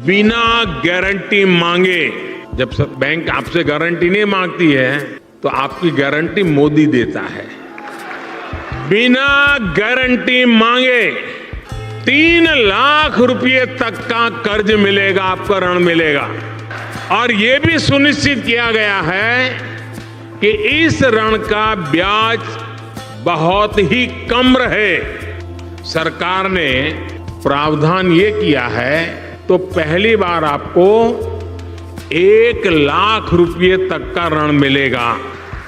बिना गारंटी मांगे, जब बैंक आपसे गारंटी नहीं मांगती है तो आपकी गारंटी मोदी देता है। बिना गारंटी मांगे 3 लाख रुपए तक का कर्ज मिलेगा, आपका ऋण मिलेगा। और यह भी सुनिश्चित किया गया है कि इस ऋण का ब्याज बहुत ही कम रहे। सरकार ने प्रावधान ये किया है तो पहली बार आपको 1 लाख रुपए तक का ऋण मिलेगा।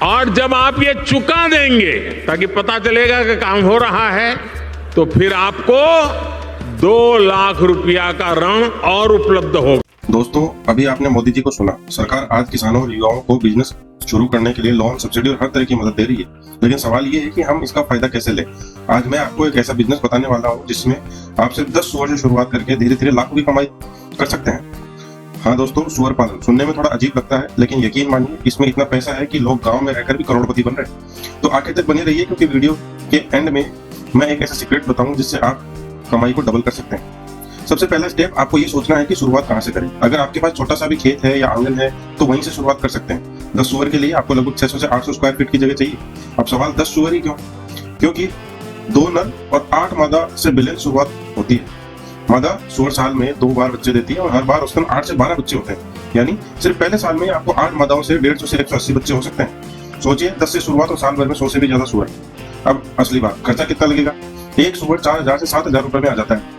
और जब आप ये चुका देंगे ताकि पता चलेगा कि काम हो रहा है, तो फिर आपको 2 लाख रुपया का ऋण और उपलब्ध होगा। दोस्तों, अभी आपने मोदी जी को सुना। सरकार आज किसानों और युवाओं को बिजनेस शुरू करने के लिए लोन, सब्सिडी और हर तरह की मदद दे रही है। लेकिन सवाल ये है कि हम इसका फायदा कैसे लें। आज मैं आपको एक ऐसा बिजनेस बताने वाला हूँ जिसमें आप सिर्फ 10 सुअर से शुरुआत करके धीरे धीरे लाखों की कमाई कर सकते हैं। हाँ दोस्तों, सुअर पालन सुनने में थोड़ा अजीब लगता है, लेकिन यकीन मानिए इसमें इतना पैसा है कि लोग गाँव में रहकर भी करोड़पति बन रहे हैं। तो आखिर तक बने रहिए, क्योंकि वीडियो के एंड में मैं एक ऐसा सीक्रेट बताऊँ जिससे आप कमाई को डबल कर सकते हैं। सबसे पहला स्टेप आपको ये सोचना है कि शुरुआत कहाँ से करें। अगर आपके पास छोटा सा भी खेत है या आंगन है तो वहीं से शुरुआत कर सकते हैं। 10 सुअर के लिए आपको लगभग 600 से 800 स्क्वायर फीट की जगह चाहिए। अब सवाल 10 सुअर ही क्यों? क्योंकि 2 नर और 8 मादा से बिलियन शुरुआत होती है। मादा सुअर साल में 2 बार बच्चे देती है और हर बार उसके 8 से 12 बच्चे होते हैं। यानी सिर्फ पहले साल में आपको 8 मादाओं से 150 से 180 बच्चे हो सकते हैं। सोचिए, 10 से शुरुआत और साल भर में 100 से भी ज्यादा सुअर। अब असली बात, खर्चा कितना लगेगा? एक सुअर 4000 से 7000 रुपए में आ जाता है।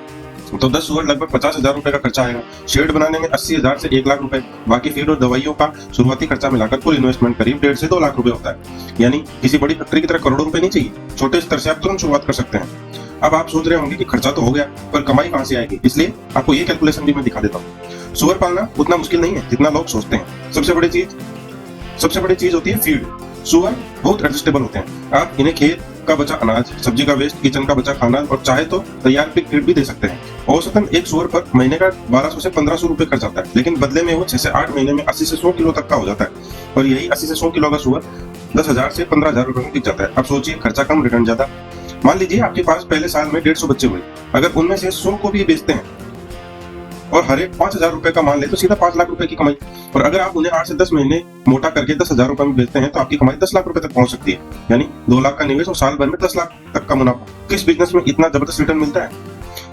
तो 10 सुअर लगभग 50,000 रुपए का खर्चा आएगा। शेड बनाने में 80,000 से 1 लाख रुपए, बाकी फीड और दवाइयों का शुरुआती खर्चा मिलाकर कुल इन्वेस्टमेंट करीब 1.5 से 2 लाख रुपए होता है। यानी किसी बड़ी फैक्ट्री की तरह करोड़ों रुपए नहीं चाहिए। छोटे स्तर से आप तुरंत शुरुआत कर सकते हैं। अब आप सोच रहे होंगे कि खर्चा तो हो गया, पर कमाई कहां से आएगी, इसलिए आपको ये कैलकुलेशन भी मैं दिखा देता हूँ। सुअर पालना उतना मुश्किल नहीं है जितना लोग सोचते हैं। सबसे बड़ी चीज होती है फीड। सुअर बहुत एडजस्टेबल होते हैं। आप इन्हें खेत का बचा अनाज, सब्जी का वेस्ट, किचन का बचा खाना और चाहे तो तैयार पिक फीड भी दे सकते हैं। औसतन एक सुअर पर महीने का 1200 से 1500 रुपए खर्च आता है, लेकिन बदले में वो 6 से 8 महीने में 80 से 100 किलो तक का हो जाता है। और यही 80 से 100 किलो का सुअर 10,000 से 15,000 रुपए में बिक जाता है। अब सोचिए, खर्चा कम रिटर्न ज्यादा। मान लीजिए आपके पास पहले साल में 150 बच्चे हुए। अगर उनमें से 100 को भी बेचते हैं और हर एक 5,000 रुपए का मान ले तो सीधा 5 लाख रुपए की कमाई। और अगर आप उन्हें 8 से 10 महीने मोटा करके 10,000 रुपए में बेचते हैं तो आपकी कमाई 10 लाख रुपए तक पहुंच सकती है। यानी 2 लाख का निवेश और साल भर में 10 लाख तक का मुनाफा। किस बिजनेस में इतना जबरदस्त रिटर्न मिलता है?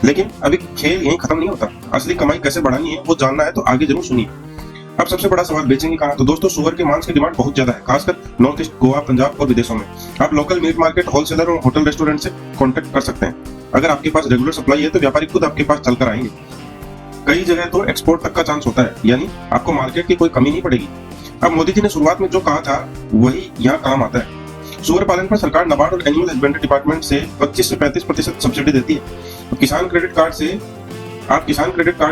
लेकिन अभी खेल यहीं खत्म नहीं होता। असली कमाई कैसे बढ़ानी है वो जानना है तो आगे जरूर सुनिए। अब सबसे बड़ा सवाल, बेचेंगे कहाँ? तो दोस्तों, सुअर के मांस की डिमांड बहुत ज्यादा है, खासकर नॉर्थ ईस्ट, गोवा, पंजाब और विदेशों में। आप लोकल मीट मार्केट, होलसेलर और होटल रेस्टोरेंट से कॉन्टेक्ट कर सकते हैं। अगर आपके पास रेगुलर सप्लाई है तो व्यापारी खुद आपके पास चलकर आएंगे। कई जगह तो एक्सपोर्ट तक का चांस होता है, यानी आपको मार्केट की कोई कमी नहीं पड़ेगी। अब मोदी जी ने शुरुआत में जो कहा था वही यहाँ काम आता है। सुअर पालन पर सरकार नाबार्ड और एनिमल हस्बेंड्री डिपार्टमेंट से 25 से 35% सब्सिडी देती है। तो किसान क्रेडिट कार्ड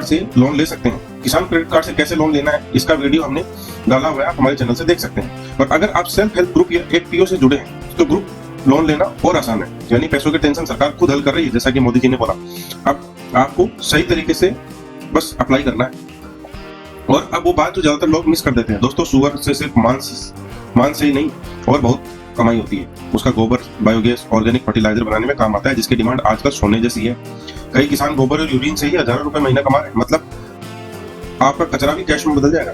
से लोन ले सकते हैं। किसान क्रेडिट कार्ड से कैसे लोन लेना है इसका वीडियो हमने डाला हुआ है, आप हमारे चैनल से देख सकते हैं। और अगर आप सेल्फ हेल्प ग्रुप या एक पीओ से जुड़े हैं तो ग्रुप लोन लेना और आसान है। यानी पैसों की टेंशन सरकार खुद हल कर रही है, जैसा कि मोदी जी ने बोला। अब आपको सही तरीके से बस अप्लाई करना है। और अब वो बात जो ज्यादातर लोग मिस कर देते हैं, दोस्तों, सुअर से सिर्फ मांस से ही नहीं और बहुत कमाई होती है। उसका गोबर बायोगैस, ऑर्गेनिक फर्टिलाइजर बनाने में काम आता है, जिसकी डिमांड आजकल सोने जैसी है। कई किसान गोबर और यूरिन से ही हजारों रुपए महीना कमा रहे हैं। मतलब आपका कचरा भी कैश में बदल जाएगा।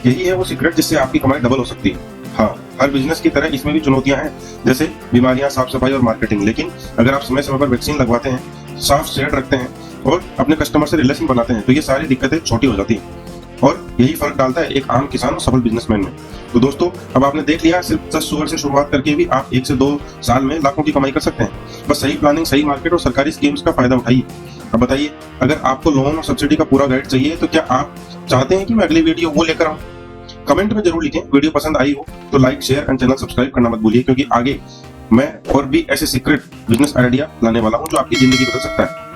यही है वो सीक्रेट जिससे आपकी कमाई डबल हो सकती है। हाँ, हर बिजनेस की तरह इसमें भी चुनौतियां हैं, जैसे बीमारियां, साफ सफाई और मार्केटिंग। लेकिन अगर आप समय समय पर वैक्सीन लगवाते हैं, साफ शेड रखते हैं और अपने कस्टमर से रिलेशन बनाते हैं तो ये सारी दिक्कतें छोटी हो जाती हैं। और यही फर्क डालता है एक आम किसान और सफल बिजनेसमैन में। तो दोस्तों, अब आपने देख लिया, सिर्फ 10 सुअर से शुरुआत करके भी आप 1 से 2 साल में लाखों की कमाई कर सकते हैं। बस सही प्लानिंग, सही मार्केट और सरकारी स्कीम्स का फायदा उठाइए। अब बताइए, अगर आपको लोन और सब्सिडी का पूरा गाइड चाहिए तो क्या आप चाहते हैं कि मैं अगली वीडियो वो लेकर आऊं? कमेंट में जरूर लिखें। वीडियो पसंद आई हो तो like, share and channel subscribe करना मत भूलिए, क्योंकि आगे मैं और भी ऐसे सीक्रेट बिजनेस आइडिया लाने वाला हूं जो आपकी जिंदगी बदल सकता है।